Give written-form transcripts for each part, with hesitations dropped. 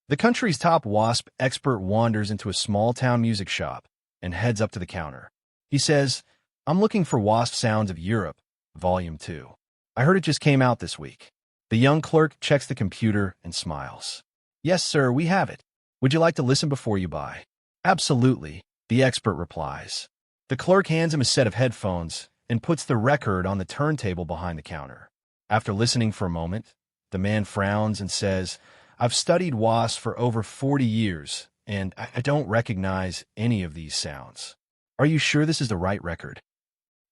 The country's top wasp expert wanders into a small-town music shop and heads up to the counter. He says, "I'm looking for Wasp Sounds of Europe, Volume 2. I heard it just came out this week." The young clerk checks the computer and smiles. "Yes, sir, we have it. Would you like to listen before you buy?" "Absolutely," the expert replies. The clerk hands him a set of headphones and puts the record on the turntable behind the counter. After listening for a moment, the man frowns and says, "I've studied wasps for over 40 years, and I don't recognize any of these sounds. Are you sure this is the right record?"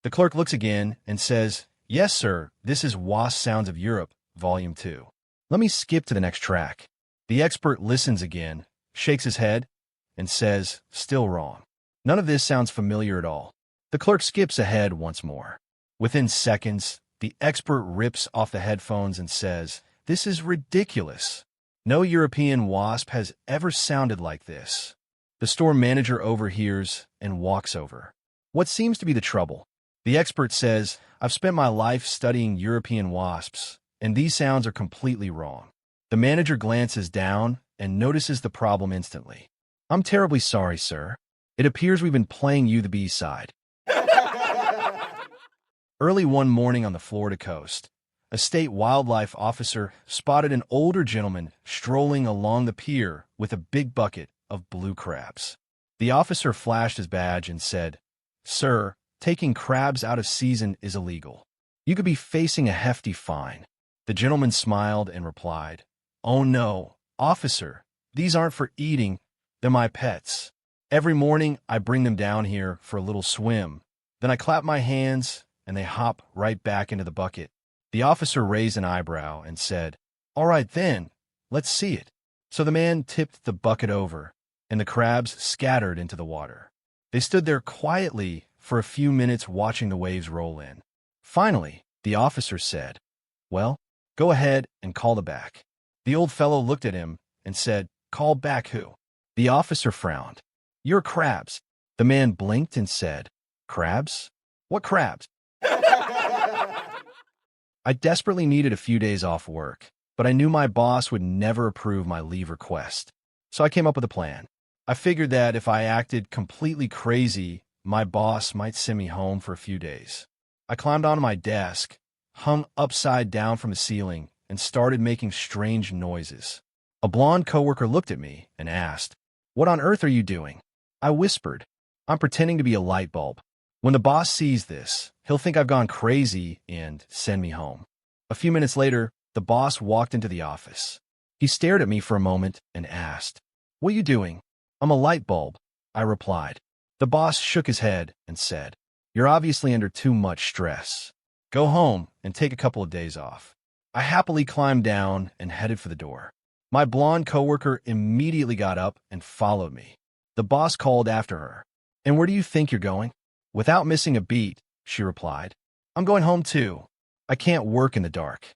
The clerk looks again and says, "Yes, sir, this is Wasp Sounds of Europe, Volume 2. Let me skip to the next track." The expert listens again, shakes his head, and says, "Still wrong. None of this sounds familiar at all." The clerk skips ahead once more. Within seconds, the expert rips off the headphones and says, "This is ridiculous. No European wasp has ever sounded like this." The store manager overhears and walks over. "What seems to be the trouble?" The expert says, "I've spent my life studying European wasps, and these sounds are completely wrong." The manager glances down and notices the problem instantly. "I'm terribly sorry, sir. It appears we've been playing you the B-side." Early one morning on the Florida coast, a state wildlife officer spotted an older gentleman strolling along the pier with a big bucket of blue crabs. The officer flashed his badge and said, "Sir, taking crabs out of season is illegal. You could be facing a hefty fine." The gentleman smiled and replied, "Oh no, officer, these aren't for eating, they're my pets. Every morning I bring them down here for a little swim, then I clap my hands and they hop right back into the bucket." The officer raised an eyebrow and said, "All right then, let's see it." So the man tipped the bucket over, and the crabs scattered into the water. They stood there quietly for a few minutes watching the waves roll in. Finally, the officer said, "Well, go ahead and call them back." The old fellow looked at him and said, "Call back who?" The officer frowned. "Your crabs." The man blinked and said, "Crabs? What crabs?" I desperately needed a few days off work, but I knew my boss would never approve my leave request. So I came up with a plan. I figured that if I acted completely crazy, my boss might send me home for a few days. I climbed onto my desk, hung upside down from the ceiling, and started making strange noises. A blonde coworker looked at me and asked, "What on earth are you doing?" I whispered, "I'm pretending to be a light bulb. When the boss sees this, he'll think I've gone crazy and send me home." A few minutes later, the boss walked into the office. He stared at me for a moment and asked, "What are you doing?" "I'm a light bulb," I replied. The boss shook his head and said, "You're obviously under too much stress. Go home and take a couple of days off." I happily climbed down and headed for the door. My blonde coworker immediately got up and followed me. The boss called after her, "And where do you think you're going?" Without missing a beat, she replied, "I'm going home too. I can't work in the dark."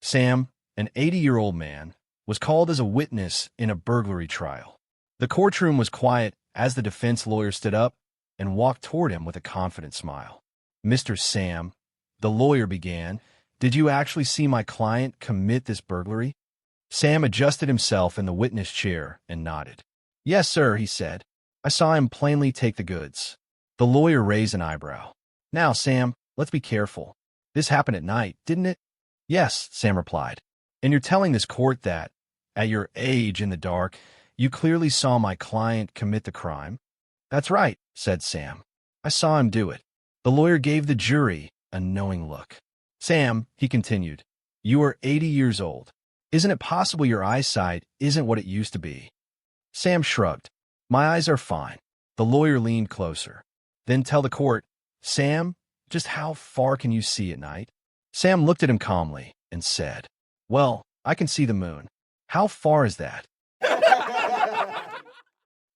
Sam, an 80-year-old man, was called as a witness in a burglary trial. The courtroom was quiet as the defense lawyer stood up and walked toward him with a confident smile. "Mr. Sam," the lawyer began, "did you actually see my client commit this burglary?" Sam adjusted himself in the witness chair and nodded. "Yes, sir," he said. "I saw him plainly take the goods." The lawyer raised an eyebrow. "Now, Sam, let's be careful. This happened at night, didn't it?" "Yes," Sam replied. "And you're telling this court that, at your age in the dark, you clearly saw my client commit the crime?" "That's right," said Sam. "I saw him do it." The lawyer gave the jury a knowing look. "Sam," he continued, "you are 80 years old. Isn't it possible your eyesight isn't what it used to be?" Sam shrugged. "My eyes are fine." The lawyer leaned closer. "Then tell the court, Sam, just how far can you see at night?" Sam looked at him calmly and said, "Well, I can see the moon." "How far is that?"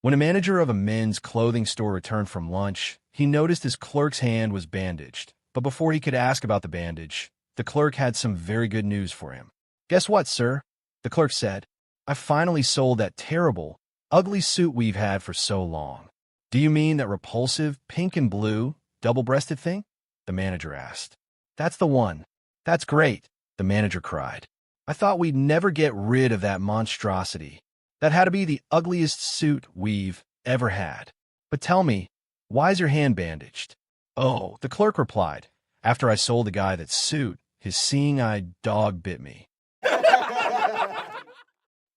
When a manager of a men's clothing store returned from lunch, he noticed his clerk's hand was bandaged. But before he could ask about the bandage, the clerk had some very good news for him. "Guess what, sir?" the clerk said. "I finally sold that terrible, ugly suit we've had for so long." "Do you mean that repulsive, pink and blue, double-breasted thing?" the manager asked. "That's the one." "That's great," the manager cried. I thought we'd never get rid of that monstrosity. That had to be the ugliest suit we've ever had. But tell me, why is your hand bandaged? Oh, the clerk replied. After I sold the guy that suit, his seeing-eyed dog bit me.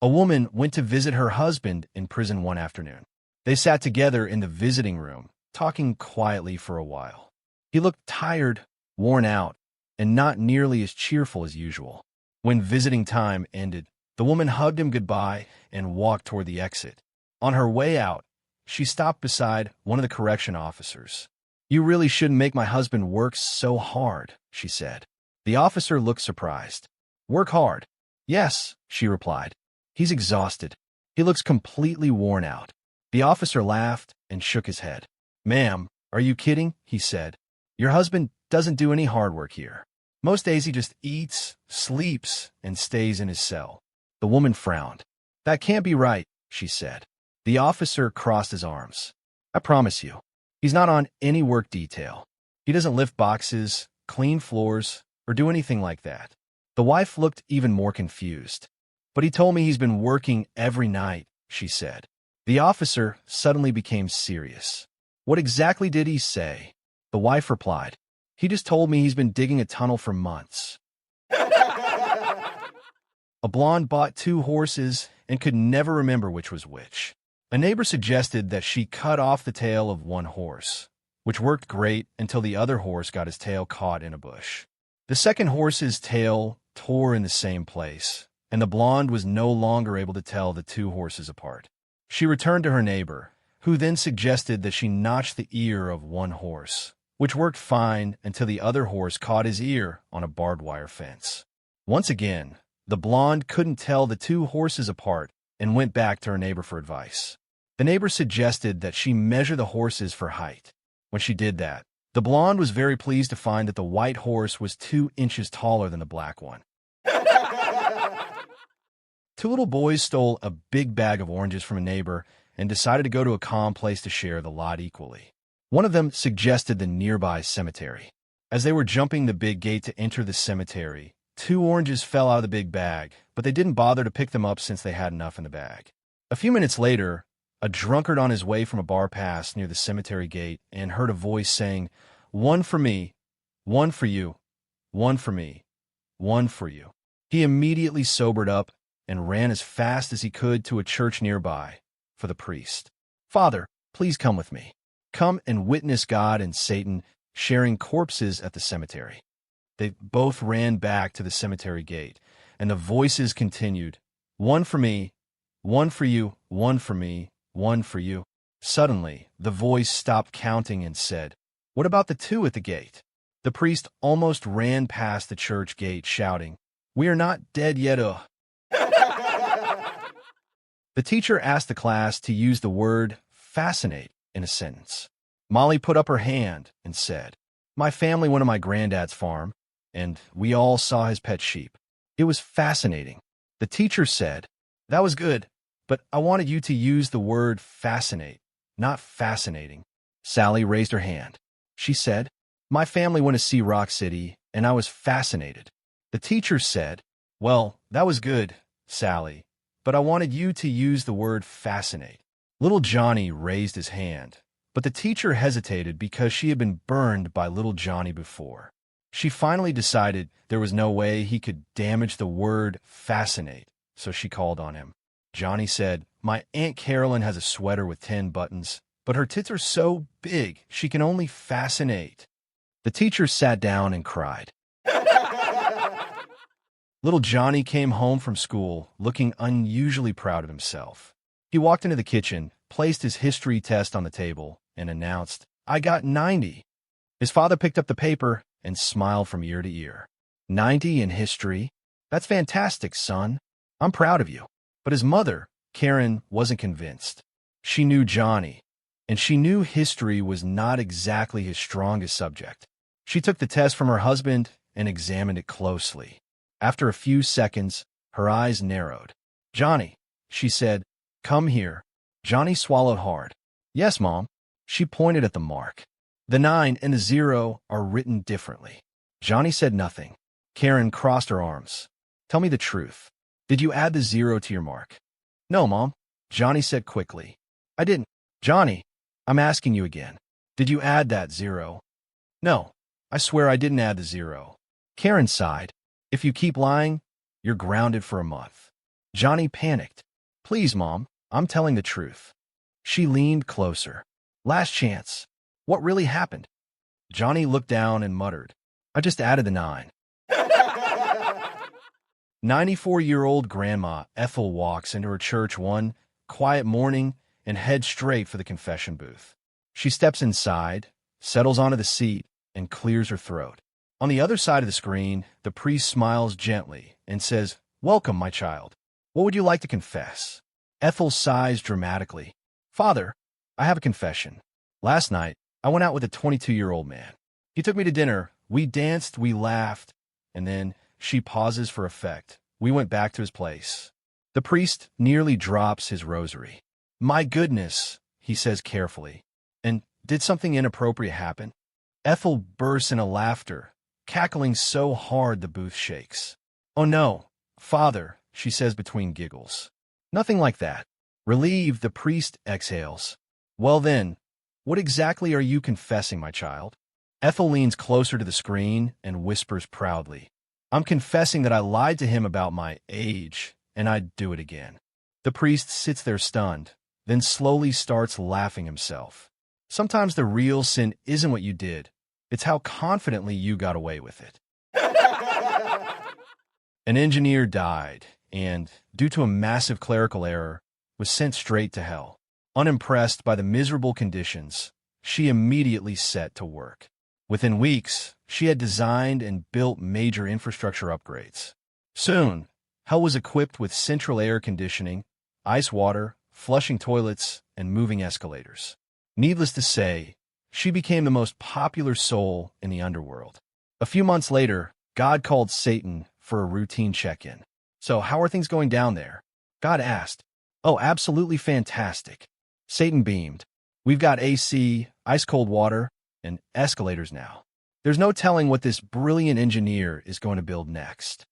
A woman went to visit her husband in prison one afternoon. They sat together in the visiting room, talking quietly for a while. He looked tired, worn out, and not nearly as cheerful as usual. When visiting time ended, the woman hugged him goodbye and walked toward the exit. On her way out, she stopped beside one of the correction officers. "You really shouldn't make my husband work so hard," she said. The officer looked surprised. "Work hard?" "Yes," she replied. "He's exhausted. He looks completely worn out." The officer laughed and shook his head. "Ma'am, are you kidding?" he said. "Your husband doesn't do any hard work here. Most days he just eats, sleeps, and stays in his cell." The woman frowned. "That can't be right," she said. The officer crossed his arms. "I promise you, he's not on any work detail. He doesn't lift boxes, clean floors, or do anything like that." The wife looked even more confused. "But he told me he's been working every night," she said. The officer suddenly became serious. "What exactly did he say?" The wife replied. "He just told me he's been digging a tunnel for months." A blonde bought 2 horses and could never remember which was which. A neighbor suggested that she cut off the tail of one horse, which worked great until the other horse got his tail caught in a bush. The second horse's tail tore in the same place, and the blonde was no longer able to tell the 2 horses apart. She returned to her neighbor, who then suggested that she notch the ear of one horse, which worked fine until the other horse caught his ear on a barbed wire fence. Once again, the blonde couldn't tell the 2 horses apart and went back to her neighbor for advice. The neighbor suggested that she measure the horses for height. When she did that, the blonde was very pleased to find that the white horse was 2 inches taller than the black one. 2 little boys stole a big bag of oranges from a neighbor and decided to go to a calm place to share the lot equally. One of them suggested the nearby cemetery. As they were jumping the big gate to enter the cemetery, 2 oranges fell out of the big bag, but they didn't bother to pick them up since they had enough in the bag. A few minutes later, a drunkard on his way from a bar passed near the cemetery gate and heard a voice saying, "One for me, one for you, one for me, one for you." He immediately sobered up and ran as fast as he could to a church nearby for the priest. "Father, please come with me. Come and witness God and Satan sharing corpses at the cemetery." They both ran back to the cemetery gate, and the voices continued, "One for me, one for you, one for me, one for you." Suddenly, the voice stopped counting and said, "What about the 2 at the gate?" The priest almost ran past the church gate, shouting, "We are not dead yet, The teacher asked the class to use the word fascinate in a sentence. Molly put up her hand and said, "My family went to my granddad's farm, and we all saw his pet sheep. It was fascinating." The teacher said, "That was good, but I wanted you to use the word fascinate, not fascinating." Sally raised her hand. She said, "My family went to see Rock City, and I was fascinated." The teacher said, "Well, that was good, Sally, but I wanted you to use the word fascinate." Little Johnny raised his hand, but the teacher hesitated because she had been burned by little Johnny before. She finally decided there was no way he could damage the word fascinate, so she called on him. Johnny said, "My Aunt Carolyn has a sweater with 10 buttons, but her tits are so big she can only fascinate." The teacher sat down and cried. Little Johnny came home from school looking unusually proud of himself. He walked into the kitchen, placed his history test on the table, and announced, "I got 90. His father picked up the paper and smiled from ear to ear. 90 in history? That's fantastic, son. I'm proud of you." But his mother, Karen, wasn't convinced. She knew Johnny, and she knew history was not exactly his strongest subject. She took the test from her husband and examined it closely. After a few seconds, her eyes narrowed. "Johnny," she said, "come here." Johnny swallowed hard. "Yes, Mom." She pointed at the mark. "The 9 and the 0 are written differently." Johnny said nothing. Karen crossed her arms. Tell me the truth. Did you add the 0 to your mark? No, Mom, Johnny said quickly. I didn't. Johnny, I'm asking you again. Did you add that 0? No, I swear I didn't add the 0. Karen sighed. If you keep lying, you're grounded for a month. Johnny panicked. Please, Mom, I'm telling the truth. She leaned closer. Last chance. What really happened? Johnny looked down and muttered, I just added the 9. 94-year-old Grandma Ethel walks into her church one quiet morning and heads straight for the confession booth. She steps inside, settles onto the seat, and clears her throat. On the other side of the screen, the priest smiles gently and says, Welcome, my child. What would you like to confess? Ethel sighs dramatically. Father, I have a confession. Last night, I went out with a 22-year-old man. He took me to dinner. We danced, we laughed, and then she pauses for effect. We went back to his place. The priest nearly drops his rosary. My goodness, he says carefully. And did something inappropriate happen? Ethel bursts into laughter, cackling so hard the booth shakes. Oh no, Father, she says between giggles. Nothing like that. Relieved, the priest exhales. Well then, what exactly are you confessing, my child? Ethel leans closer to the screen and whispers proudly. I'm confessing that I lied to him about my age, and I'd do it again. The priest sits there stunned, then slowly starts laughing himself. Sometimes the real sin isn't what you did. It's how confidently you got away with it. An engineer died, and, due to a massive clerical error, was sent straight to hell. Unimpressed by the miserable conditions, she immediately set to work. Within weeks, she had designed and built major infrastructure upgrades. Soon, hell was equipped with central air conditioning, ice water, flushing toilets, and moving escalators. Needless to say, she became the most popular soul in the underworld. A few months later, God called Satan for a routine check-in. So, how are things going down there? God asked. Oh, absolutely fantastic. Satan beamed. We've got AC, ice-cold water, and escalators now. There's no telling what this brilliant engineer is going to build next.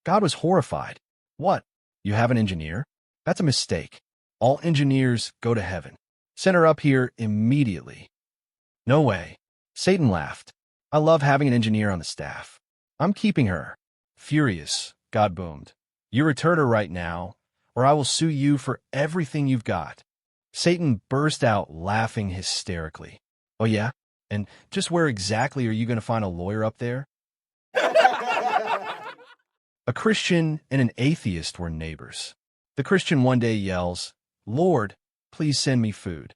God was horrified. What? You have an engineer? That's a mistake. All engineers go to heaven. Send her up here immediately. No way. Satan laughed. I love having an engineer on the staff. I'm keeping her. Furious, God boomed. You return her right now, or I will sue you for everything you've got. Satan burst out laughing hysterically. Oh yeah? And just where exactly are you going to find a lawyer up there? A Christian and an atheist were neighbors. The Christian one day yells, Lord, please send me food.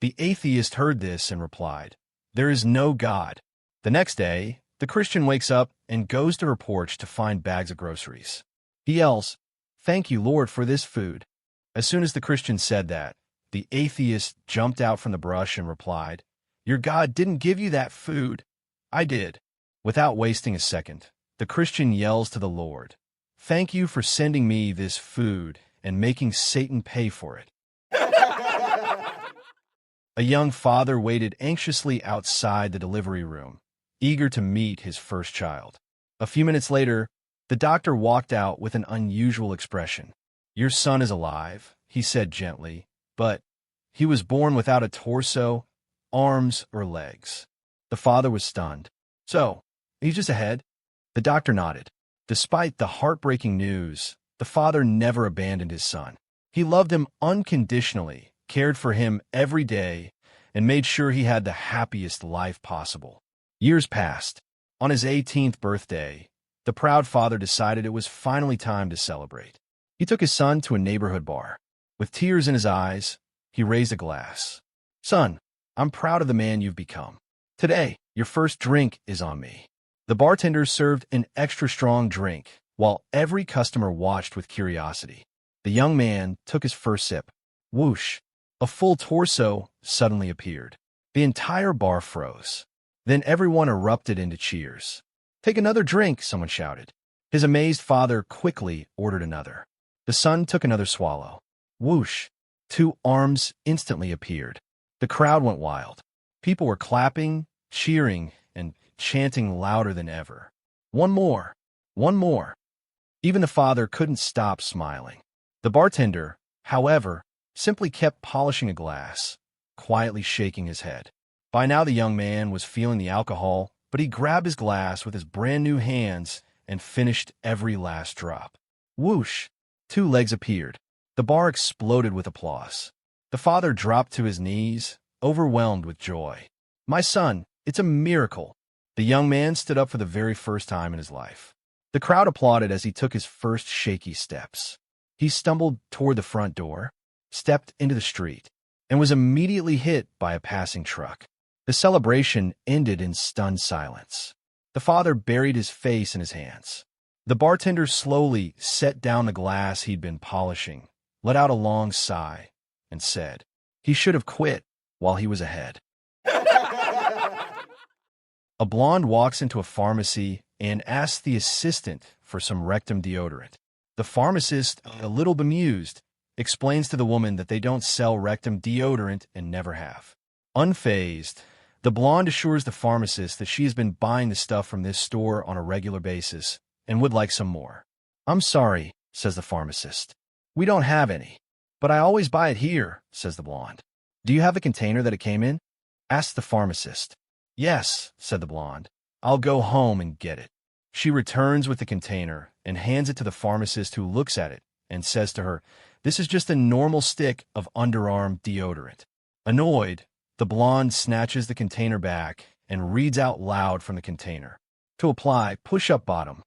The atheist heard this and replied, There is no God. The next day, the Christian wakes up and goes to her porch to find bags of groceries. He yells, Thank you, Lord, for this food. As soon as the Christian said that, the atheist jumped out from the brush and replied, Your God didn't give you that food. I did. Without wasting a second, the Christian yells to the Lord, Thank you for sending me this food and making Satan pay for it. A young father waited anxiously outside the delivery room, eager to meet his first child. A few minutes later, the doctor walked out with an unusual expression. Your son is alive, he said gently, but he was born without a torso, arms, or legs. The father was stunned. So, he's just a head? The doctor nodded. Despite the heartbreaking news, the father never abandoned his son. He loved him unconditionally, cared for him every day, and made sure he had the happiest life possible. Years passed. On his 18th birthday, the proud father decided it was finally time to celebrate. He took his son to a neighborhood bar. With tears in his eyes, he raised a glass. Son, I'm proud of the man you've become. Today, your first drink is on me. The bartender served an extra strong drink, while every customer watched with curiosity. The young man took his first sip. Whoosh! A full torso suddenly appeared. The entire bar froze. Then everyone erupted into cheers. Take another drink, someone shouted. His amazed father quickly ordered another. The son took another swallow. Whoosh! 2 arms instantly appeared. The crowd went wild. People were clapping, cheering, and chanting louder than ever. One more! One more! Even the father couldn't stop smiling. The bartender, however, simply kept polishing a glass, quietly shaking his head. By now the young man was feeling the alcohol, but he grabbed his glass with his brand-new hands and finished every last drop. Whoosh! 2 legs appeared. The bar exploded with applause. The father dropped to his knees, overwhelmed with joy. "My son, it's a miracle." The young man stood up for the very first time in his life. The crowd applauded as he took his first shaky steps. He stumbled toward the front door, stepped into the street, and was immediately hit by a passing truck. The celebration ended in stunned silence. The father buried his face in his hands. The bartender slowly set down the glass he'd been polishing, let out a long sigh, and said, "He should have quit while he was ahead." A blonde walks into a pharmacy and asks the assistant for some rectum deodorant. The pharmacist, a little bemused, explains to the woman that they don't sell rectum deodorant and never have. Unfazed, the blonde assures the pharmacist that she has been buying the stuff from this store on a regular basis and would like some more. "I'm sorry," says the pharmacist. "We don't have any. But I always buy it here," says the blonde. "Do you have the container that it came in?" asks the pharmacist. "Yes," said the blonde. "I'll go home and get it." She returns with the container and hands it to the pharmacist, who looks at it and says to her, "This is just a normal stick of underarm deodorant." Annoyed, the blonde snatches the container back and reads out loud from the container. "To apply, push up bottom."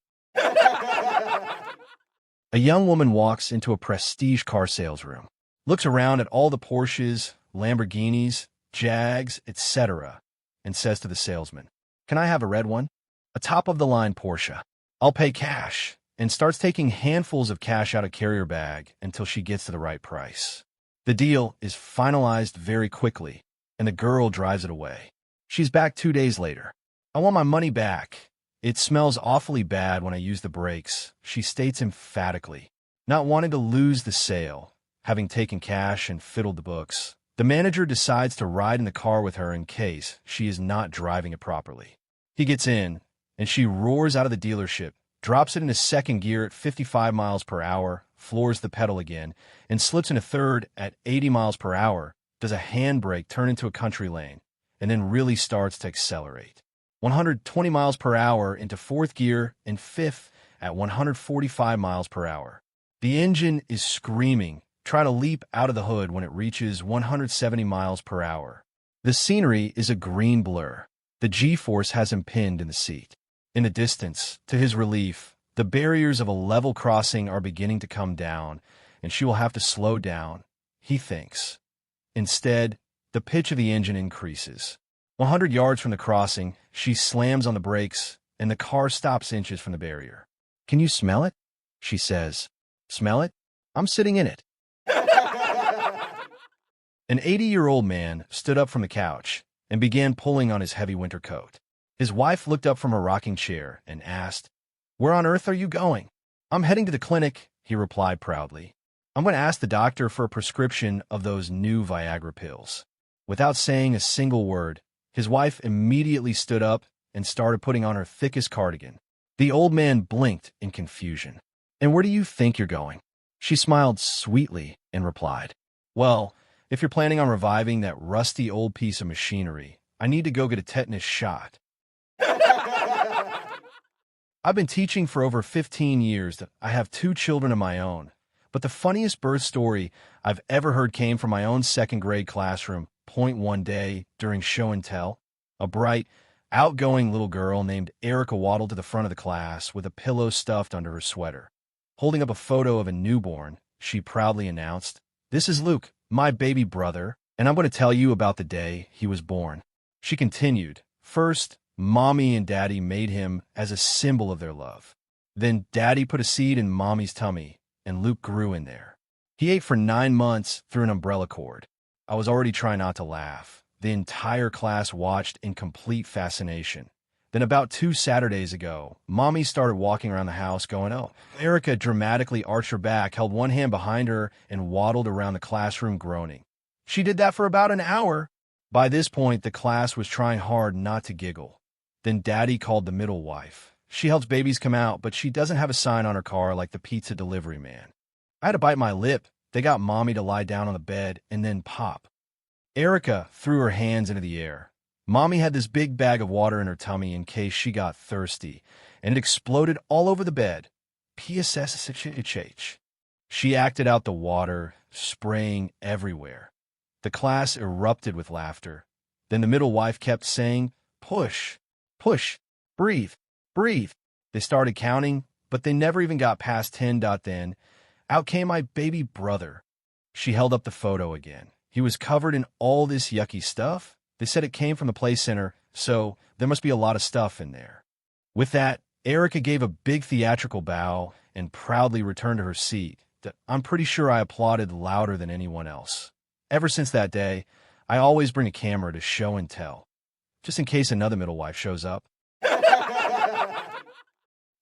A young woman walks into a prestige car sales room, looks around at all the Porsches, Lamborghinis, Jags, etc., and says to the salesman, "Can I have a red one? A top-of-the-line Porsche. I'll pay cash," and starts taking handfuls of cash out of carrier bag until she gets to the right price. The deal is finalized very quickly, and the girl drives it away. She's back 2 days later. "I want my money back. It smells awfully bad when I use the brakes," she states emphatically. Not wanting to lose the sale, having taken cash and fiddled the books, the manager decides to ride in the car with her in case she is not driving it properly. He gets in, and she roars out of the dealership, drops it into second gear at 55 miles per hour, floors the pedal again, and slips into third at 80 miles per hour, does a handbrake turn into a country lane, and then really starts to accelerate. 120 miles per hour into fourth gear and fifth at 145 miles per hour. The engine is screaming, trying to leap out of the hood when it reaches 170 miles per hour. The scenery is a green blur. The G-force has him pinned in the seat. In the distance, to his relief, the barriers of a level crossing are beginning to come down, and she will have to slow down, he thinks. Instead, the pitch of the engine increases. 100 yards from the crossing, she slams on the brakes, and the car stops inches from the barrier. "Can you smell it?" she says. "Smell it? I'm sitting in it." An 80-year-old man stood up from the couch and began pulling on his heavy winter coat. His wife looked up from her rocking chair and asked, "Where on earth are you going?" "I'm heading to the clinic," he replied proudly. "I'm going to ask the doctor for a prescription of those new Viagra pills." Without saying a single word, his wife immediately stood up and started putting on her thickest cardigan. The old man blinked in confusion. "And where do you think you're going?" She smiled sweetly and replied, "Well, if you're planning on reviving that rusty old piece of machinery, I need to go get a tetanus shot." I've been teaching for over 15 years. I have 2 children of my own. But the funniest birth story I've ever heard came from my own second-grade classroom. One day, during show and tell, a bright, outgoing little girl named Erica waddled to the front of the class with a pillow stuffed under her sweater. Holding up a photo of a newborn, she proudly announced, "This is Luke, my baby brother, and I'm going to tell you about the day he was born." She continued, "First, Mommy and Daddy made him as a symbol of their love. Then Daddy put a seed in Mommy's tummy, and Luke grew in there. He ate for 9 months through an umbrella cord." I was already trying not to laugh. The entire class watched in complete fascination. Then about 2 Saturdays ago, Mommy started walking around the house going, "Oh." Erica dramatically arched her back, held one hand behind her, and waddled around the classroom groaning. She did that for about an hour. By this point, the class was trying hard not to giggle. Then Daddy called the middle wife, She helps babies come out, but she doesn't have a sign on her car like the pizza delivery man. I had to bite my lip. They got Mommy to lie down on the bed and then pop. Erica threw her hands into the air. Mommy had this big bag of water in her tummy in case she got thirsty, and it exploded all over the bed. PSSHH. She acted out the water, spraying everywhere. The class erupted with laughter. Then the middle wife kept saying, "Push, push, breathe, breathe." They started counting, but they never even got past 10. Then out came my baby brother. She held up the photo again. He was covered in all this yucky stuff. They said it came from the play center, so there must be a lot of stuff in there. With that, Erica gave a big theatrical bow and proudly returned to her seat. I'm pretty sure I applauded louder than anyone else. Ever since that day, I always bring a camera to show and tell, just in case another middle wife shows up.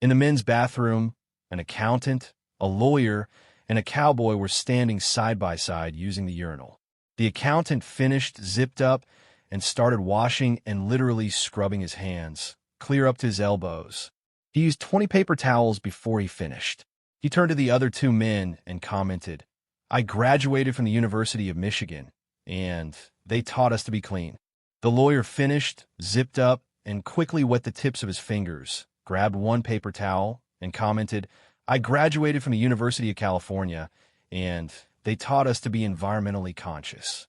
In the men's bathroom, an accountant, a lawyer, and a cowboy were standing side by side using the urinal. The accountant finished, zipped up, and started washing and literally scrubbing his hands, clear up to his elbows. He used 20 paper towels before he finished. He turned to the other two men and commented, "I graduated from the University of Michigan, and they taught us to be clean." The lawyer finished, zipped up, and quickly wet the tips of his fingers, grabbed one paper towel, and commented, "I graduated from the University of California, and they taught us to be environmentally conscious."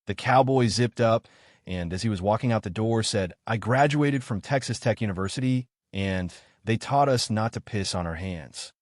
The cowboy zipped up, and as he was walking out the door, said, "I graduated from Texas Tech University, and they taught us not to piss on our hands."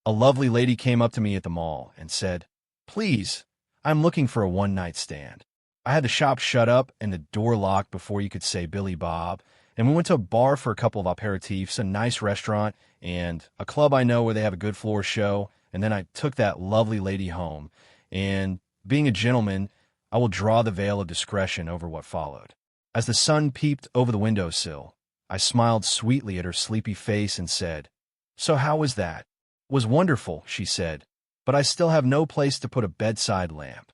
A lovely lady came up to me at the mall and said, "Please, I'm looking for a one-night stand." I had the shop shut up and the door locked before you could say Billy Bob, and we went to a bar for a couple of aperitifs, a nice restaurant, and a club I know where they have a good floor show, and then I took that lovely lady home, and being a gentleman, I will draw the veil of discretion over what followed. As the sun peeped over the windowsill, I smiled sweetly at her sleepy face and said, "So how was that?" "Was wonderful," she said, "but I still have no place to put a bedside lamp."